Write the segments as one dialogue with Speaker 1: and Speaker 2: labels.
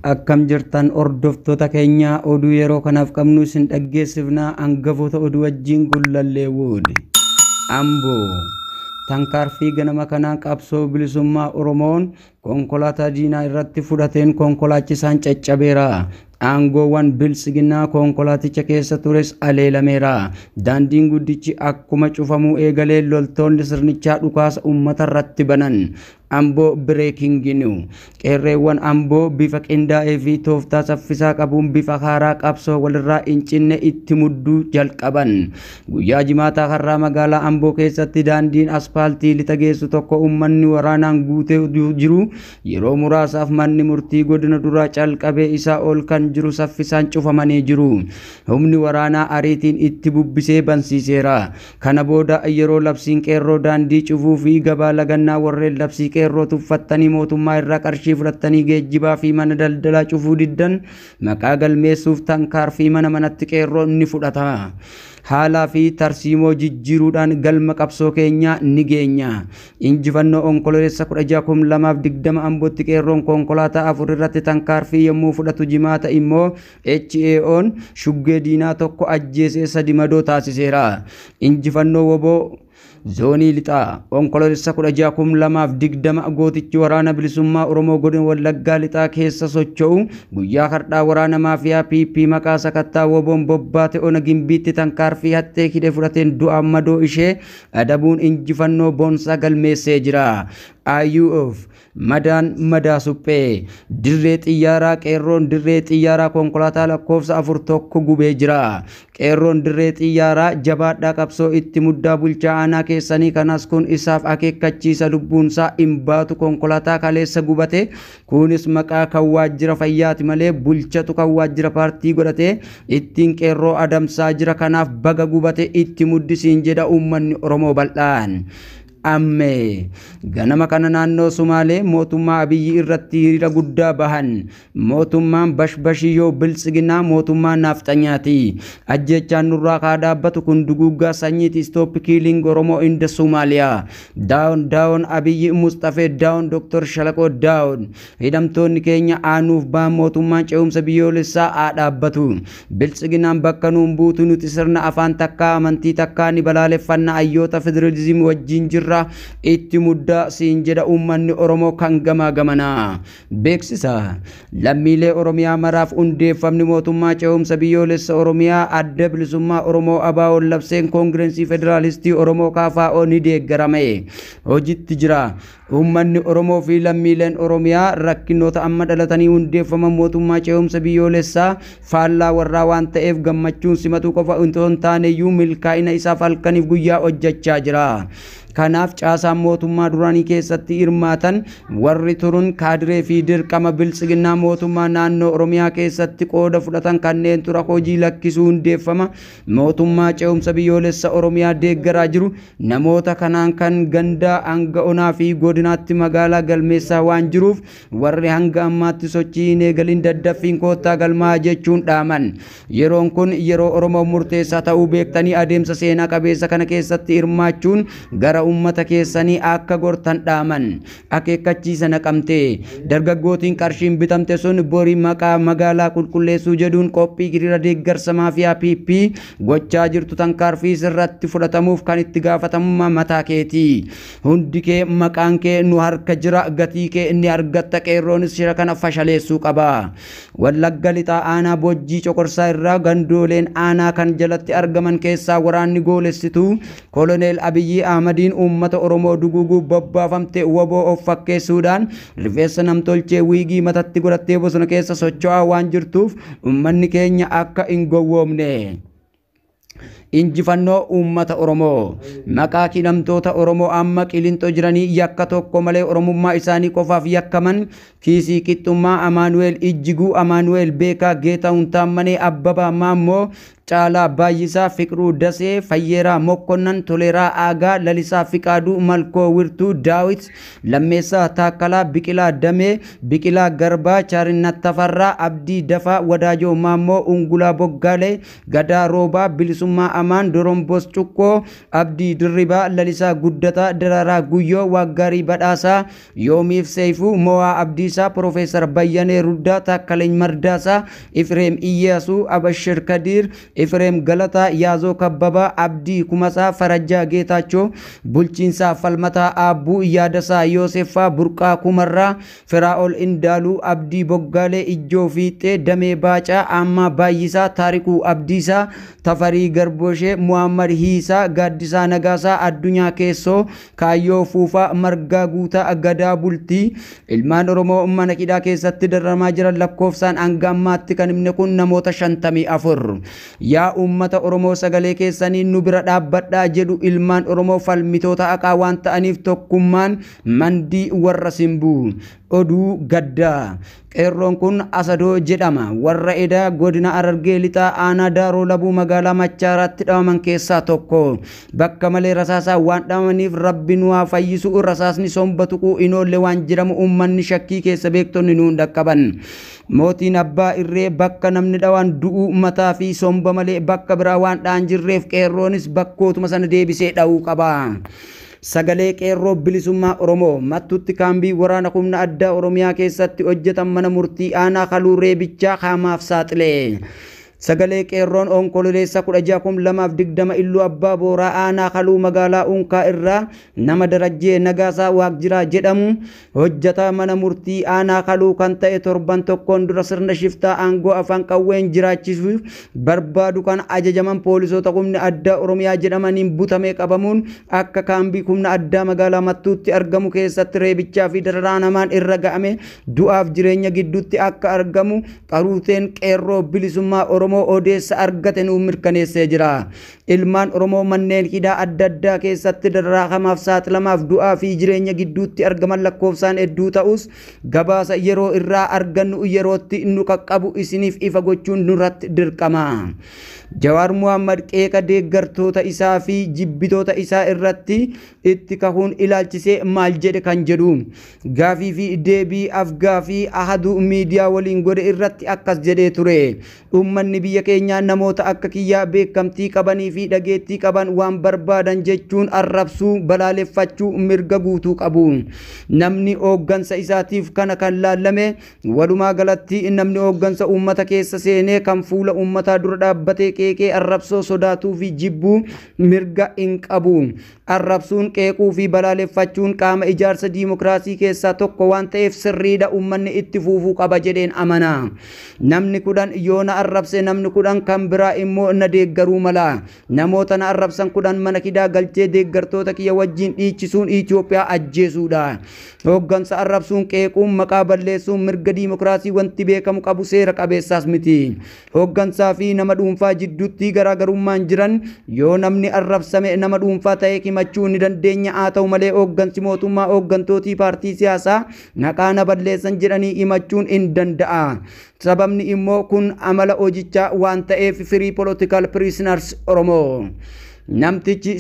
Speaker 1: Akkam jirtan hordoftoota keenya oduu yeroo kanaaf qabnu isin dhaggeessifnaa hangafoota oduu wajjin gullallee woodi. Amboo tankaarfii ganama kanaan qabsoo bilisummaa Oromoon konkolaataa diinaa irratti fudhateen konkolaachisaan caccabeera. Aangoowwan bilisiginaa konkolaaticha keessa tures aleelameera. Daandiin guddichi akkuma cufamuu eegalee loltoonni sirnichaa dhukaasa uummata irratti banan. Amboo breaking news. Qeerreewwan Amboo bifa qindaa'ee fi tooftaa saffisaa qabuun bifa haaraa qabsoo walirraa hin cinne itti mudduu jalqaban. Guyyaa jimaataa har'aa magaalaa Amboo keessatti daandiin aspaaltii lixa geessu tokko uummanni waraanaan guutee jiru yeroo muraasaaf manni murtii godina duraa calqabee isaa ol kan jiru saffisaan cufamanii jiru. Humni waraanaa ariitiin itti bubbisee bansiiseera. Kana booda yeroo labsiin qeerroo daandii cufuu fi gabaa lagannaa warreen labsii qeerroo tuffatanii mootummaa irraa qarshii fudhatanii geejjibaa fi mana daldalaa cufuu diddan maqaa galmeessuuf tankaarfii manatti qeerroo ni fudhata. Haala fi tarsiimoo jijjiiruudhaan galma qabsoo keenya ni geenya. Injifannoo onkololeessa 16/2020 Ambootti qeerroon konkolaataa 4 irratti tankaarfii yommuu fudhatu jimaata immoo HAO'n shuggee diinaa tokko ajjeesee 3 madoo taasiseera. Injifannoo woboo zoonii lixaa onkololeessa 16/2020 gootichi waraana bilisummaa Oromoo godina Wallaggaa lixaa keessa socho'u guyyaa har'aa waraana maafiyaa PP maqaa sakattaa woboon bobbaate ona gimbiitti tankaarfii hattee hidhee fudhateen du'a madoo ishee adabuun injifannoo boonsaa galmeessee jira. IUF madaan madaa suphee dirree xiyyaaraa qeerroon dirree xiyyaaraa konkolaataa lakkoofsa 41 gubee jira. Qeerroon dirree xiyyaaraa jabaadhaa qabsoo itti muddaa bulchaa aanaa keessanii kanas kun isaaf akeekkachiisa lubbuunsaa hin baatu konkolaataa kaleessa gubate kunis maqaa kan waajjira fayyaati malee bulchatu kan waajjira paartii godhatee ittiin qeerroo adamsaa jira. Kanaaf baga gubate itti muddisiin jedha uummanni Oromoo bal'aan. Amme ganama kana naannoo Sumaalee mootummaa Abiyyi irratti hiriira guddaa bahan. Mootummaan bashbashiyyoo bilisiginaa mootummaa naafxanyaati. Ajjechaan nurraa kaa dhaabbatu kun duguuggaa sanyiiti. Stop killing Oromoo in the Somalia. Down Abiyyi Mustafee down Dr. Shalaqoo down. Hidhamtoonni keenya aanuuf ba'an mootummaan ce'umsa biyyoolessaa haa dhaabbatu. Bilisiginaan bakka nuun buutu nuti sirna afaan takkaa amantii takkaa ni balaaleffanna hayyoota federalizimii wajjin jirra. Itti muddaa siin jedha uummanni Oromoo kan gamaa gamanaa. Beeksisa lammiilee Oromiyaa maraaf hundeeffamni mootummaa ce'umsa biyyoolessa Oromiyaa adda bilisummaa Oromoo ABO'n labseen koongirensii federaalistii Oromoo KFO ni deeggarame hojiitti jira. Uummanni Oromoo fi lammiileen Oromiyaa rakkinoota amma dhalatanii hundeeffaman mootummaa ce'umsa biyyoolessaa faallaa warraa waan ta'eef gammachuun simatu qofa itoo hin taaneyyuu milkaa'ina isaaf halkaniif guyyaa hojjechaa jira. Kanaaf caasaan mootummaa duraanii keessatti hirmaatan warri turun kaadiree fi dirqama bilisiginaa mootummaa naannoo Oromiyaa keessatti qooda fudhatan kanneen tura hojii lakkisuu hundeeffama mootummaa ce'umsa biyyoolessa Oromiyaa deeggaraa jiru. Namoota kanaan kan gandaa hanga onaa fi godinaatti magaalaa galmeessaa waan jiruuf warri hanga ammaatti sochii hin eegalin daddaffiin koottaa galmaa jechuun dhaaman. Yeroon kun yeroo Oromoo murteessaa ta'uu beektanii adeemsa seenaa qabeessa kana keessatti hirmaachuun gara ummata keessanii akka gortan dhaaman. Akeekkachiisa Naqamtee dargaggootiin qarshiin bitamte sun borii maqaa magaalaa qulqulleessuu jedhuun qophii hiriira deeggarsa maafiyaa PP gochaa jirtu tankaarfii sirratti fudhatamuuf kan itti gaafatamummaa mataa keetii. Hundi kee maqaan kee nu harka jira gatii kee inni argatta. Qeerroonis shira kana fashaleessuu qaba. Wallagga lixaa aanaa Bojjii Coqorsaa irraa gandooleen aanaa kan jalatti argaman keessaa waraanni goolessituu Koloneel Abiyyi Ahmadiin ummata Oromoo duguuguu bobbaafamte woboo of fakkeessuudhaan rifeensa namtolchee wiigii matatti godhattee bosona keessa socho'aa waan jirtuuf ummanni keenya akka hin gowwoomne. Injifannoo uummata Oromoo maqaa hidhamtoota Oromoo amma Qilintoo jiranii yakka tokko malee Oromummaa isaanii qofaaf yakkaman Kiisii Qixxummaa Amaanu'eel Ijjiguu Amaanu'eel Beekaa Geetahuun Taammanee Abbabaa Maammoo Caalaa Baay'isaa, Fiqiruu Dasee, Fayyeeraa Mokkonnan, Toleeraa Aagaa, Lalisaa Fiqaaduu, Malkoo Wirtuu, Daawit Lammeessaa Taakkalaa, Biqilaa Damee, Biqilaa Garbaa, Chaarinnat Tafarraa, Abdii Dafaa, Wadaajoo Maammoo, Ungulaa Boggaalee, Gadaa Roobaa, Bilisummaa Amaan, Dorombos Cuqqoo, Abdii Dirribaa, Lalisaa Guddataa, Daraaraa Guyyoo, Waggaarii Badhaasaa, Yoomiif Seeyfuu, Mowaa Abdiisaa, Profeesar Bayyanee Ruddaa, Taakkaleny Mardaasaa, Ifreem Iyyaasuu, Abashir Kadiir, Ifreem Galataa, Yaazoo Kabbabaa, Abdii Kumasaa, Farajjaa Geetaachoo, Bulchiinsaa Falmataa Aabbuu, Yaadasaa Yooseffaa, Burqaa Kumarraa, Firaa'ol Indaaluu, Abdii Boggaalee, Ijjoo Fiixee, Damee Baacaa, Ammaa Baay'isaa, Taarikuu Abdiisaa, Tafarii Garboshee, Muhammad Hiisaa, Gaaddisaa Nagaasaa, Addunyaa Keessoo, Kaayyoo Fuufaa, Margaa Guutaa, Gadaa Bultii. Ilmaan Oromoo mana hidhaa keessatti dararamaa jiran lakkoofsaan hanga ammaatti kan himne kun namoota 54. Yaa uummata Oromoo sagalee keessanii nu bira dhaabbadhaa jedhu ilmaan Oromoo falmitoota haqaa waan ta'aniif tokkummaan mandii warra simbuu. Oduu gaddaa. Qeerroon kun Asadoo jedhama. Warra Edaa godina Harargee lixaa aanaa Daaroo Labuu magaalaa Machaaraatti dhawaman keessaa tokko. Bakka malee rasaasaa waan dhawamaniif Rabbi nu haa fayyisu. Rasaasni somba tuquu inoolle waan jedhamu uummanni shakkii keessa beektonni nuun dhaqqaban. Mootiin abbaa irree bakka namni dhawaan du'uu mataa fi somba malee bakka biraa waan dha'an jirreef qeerroonis bakkootuma sana deebisee dha'uu qaba. Sagalee qeerroo bilisummaa Oromoo mattutti kaambii waraana humna addaa Oromiyaa keessatti hojjetan mana murtii aanaa Kaluu Reebichaa haamaaf saaxilee. Sagalee qeerroon onkololeessa 16,2020 Illuu Abbaa Booraa aanaa Kaluu magaalaa Unkaa irraa nama Darajjee Nagaasaa Waaqjiraa jedhamu hojjetaa mana murtii aanaa Kaluu kan ta'e torban tokkoon dura sirna shiftaa aangoo afaan qawween jiraachisuuf barbaadu kan ajajaman poolisoota humna addaa Oromiyaa jedhamaniin butamee qabamuun akka kaambii humna addaa magaalaa Mattuutti argamu keessatti reebichaa fi dararaa namaan irra ga'ame du'aaf jireenya gidduutti akka argamu qaruuteen qeerroo bilisummaa Oromoo odeessa argate nu mirkaneessee jira. Ilmaan Oromoo manneen hidhaa adda addaa keessatti dararaamaaf saaxilamaaf du'aa fi jireenya gidduutti argaman lakkoofsaan hedduu ta'us gabaasa yeroo irraa argannu yerootti nu qaqqabu isiniif ifa gochuun nurratti dirqama. Jawaar Muhammad qeeqa deeggartoota isaa fi jibbitoota isaa irratti itti kahuun ilaalchisee maal jedhe kan jedhu gaafii fi deebii afgaafii ahaduu miidiyaa waliin godhe irratti akkas jedhee ture. Uummanni biyya keenyaa namoota akka kiyyaa beekamtii qabanii fi dhageettii qaban waan barbaadan jechuun arrabsuu balaaleffachuu mirga guutuu qabu. Namni hooggansa isaatiif kana kan laallame walumaa galatti namni hooggansa uummata keessa seenee kan fuula uummataa dura dhaabbatee qeeqee arrabsoo sodaatuu fi jibbuu mirga hin qabu. Arrabsuun qeequu fi balaaleffachuun qaama ijaarsa diimokiraasii keessaa tokko waan ta'eef sirriidha uummanni itti fufuu qaba jedheen amana. Namni 10 yoo na arrabse namni 10 kan biraa immoo na deeggaruu mala. Namoota na arrabsan 10 mana hidhaa galchee deeggartoota kiyya wajjin dhiichisuun Itoophiyaa ajjeesuudha. Hooggansa arrabsuun qeequun maqaa balleessuun mirga diimokiraasii wanti beekamu qabu seera qabeessaas miti. Hooggansaa fi nama dhuunfaa jidduutti garaagarummaan jiran yoo namni arrabsame nama dhuunfaa ta'ee himachuu ni dandeenya haa ta'u malee hooggansi mootummaa hooggantootii paartii siyaasaa maqaa na balleessan jedhanii himachuun hin danda'a. Sababni immoo kun amala hojichaa waan ta'eef Free Political Prisoners Oromoo. Namtichi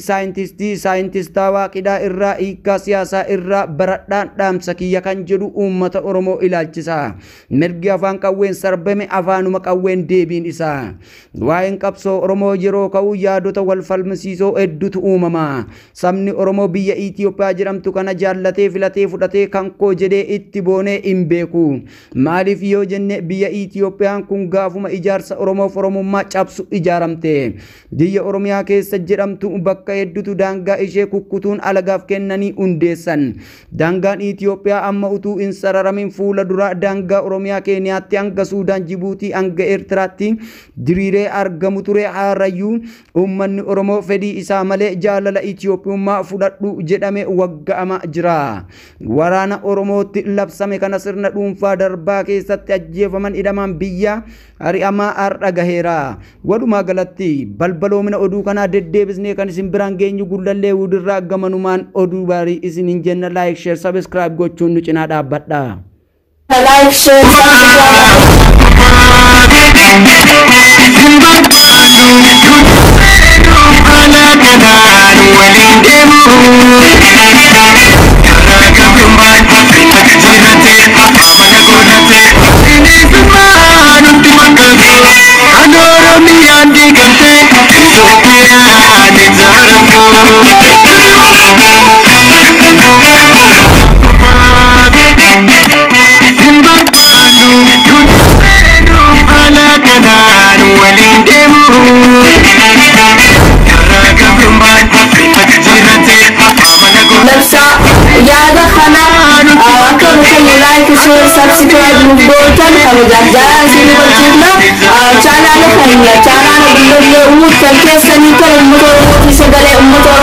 Speaker 1: saayintistaa waaqidhaa irraa hiikaa siyaasaa irraa baradhaan dhaamsa kiyya kan jedhu uummata Oromoo ilaalchisa. Mirgi afaan qawween sarbame afaanuma qawween deebiin isaa. Waa'een qabsoo Oromoo yeroo ka'u yaadota wal falmisiisoo hedduutu uumama. Sabni Oromoo biyya Itoophiyaa jedhamtu kana jaallatee filatee fudhatee kan koo jedhee itti boonee hin beeku. Maaliif yoo jenne biyya Itoophiyaan kun gaafuma ijaarsa Oromoof Oromummaa cabsu ijaaramte. Biyya Oromiyaa keessa jedhamtu bakka hedduutu daangaa ishee kukkutuun alagaaf kennanii hundeessan. Daangaan Itoophiyaa amma utuu hin sararamin fuula dura daangaa Oromiyaa Keeniyaatti hanga Suudaan Jibuutii hanga Eertiraatti diriiree argamu ture. Haarayyuu uummanni Oromoo fedhii isaa malee jaalala Itoophiyummaa fudhadhu jedhame wagga'ama jira. Waraana Oromootti labsame kana sirna dhuunfaa darbaa keessatti ajjeefaman hidhamaan biyya ari'amaa har'a gaheera. Walumaa galatti balbaloomina oduu kanaa deddeebisnee kan isin biraan geenyu gullallee wudirraa gamanumaan oduu baarii isin hin jenna. Like, share, subscribe gochuun nu cinaa dhaabbadha. Like, share, subscribe.
Speaker 2: subscribe menggotan kalau jalan sini bercerita cara nak hanya cara nak benda umur kerja seni kalau umur segala umur